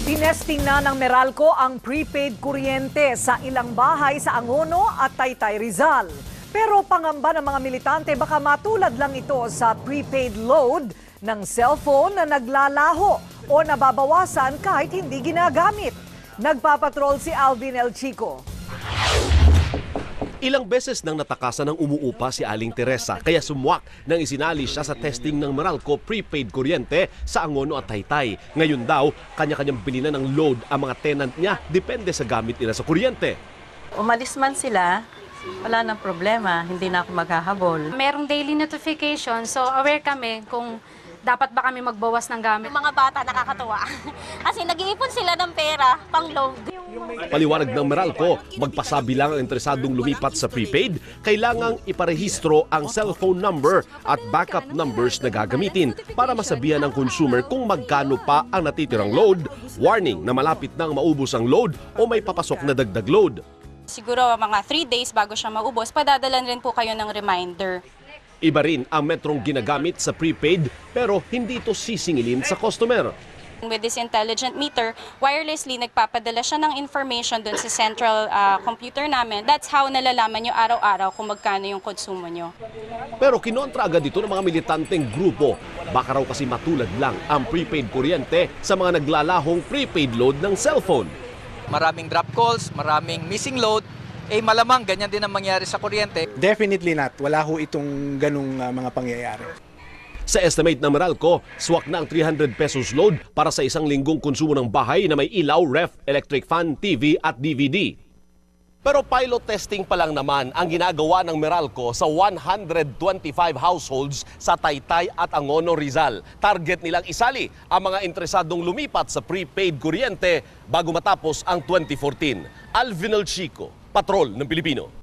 Tinesting na ng Meralco ang prepaid kuryente sa ilang bahay sa Angono at Taytay, Rizal. Pero pangamba ng mga militante baka matulad lang ito sa prepaid load ng cellphone na naglalaho o nababawasan kahit hindi ginagamit. Nagpapatrol si Alvin El Chico. Ilang beses nang natakasan ng umuupa si Aling Teresa kaya sumwak nang isinali siya sa testing ng Meralco prepaid kuryente sa Angono at Taytay. Ngayon daw, kanya-kanyang bilinan ng load ang mga tenant niya depende sa gamit nila sa kuryente. Umalis man sila, wala nang problema, hindi na ako maghahabol. Merong daily notification, so aware kami kung dapat ba kami magbawas ng gamit. Yung mga bata nakakatuwa kasi nag-iipon sila ng pera pang load. Paliwanag ng Meralco, magpasabi lang ang interesadong lumipat sa prepaid, kailangang iparehistro ang cellphone number at backup numbers na gagamitin para masabihan ng consumer kung magkano pa ang natitirang load, warning na malapit nang maubos ang load o may papasok na dagdag load. Siguro mga 3 days bago siya maubos, padadalan rin po kayo ng reminder. Iba rin ang metrong ginagamit sa prepaid pero hindi ito sisingilin sa customer. With this intelligent meter, wirelessly nagpapadala siya ng information dun sa central computer namin. That's how nalalaman nyo araw-araw kung magkano yung konsumo nyo. Pero kinontra agad ito ng mga militanteng grupo. Baka raw kasi matulad lang ang prepaid kuryente sa mga naglalahong prepaid load ng cellphone. Maraming drop calls, maraming missing load, malamang ganyan din ang mangyari sa kuryente. Definitely not. Wala ho itong ganung mga pangyayari. Sa estimate ng Meralco, swak na ang 300 pesos load para sa isang linggong konsumo ng bahay na may ilaw, ref, electric fan, TV at DVD. Pero pilot testing pa lang naman ang ginagawa ng Meralco sa 125 households sa Taytay at Angono, Rizal. Target nilang isali ang mga interesadong lumipat sa prepaid kuryente bago matapos ang 2014. Alvin El Chico, Patrol ng Pilipino.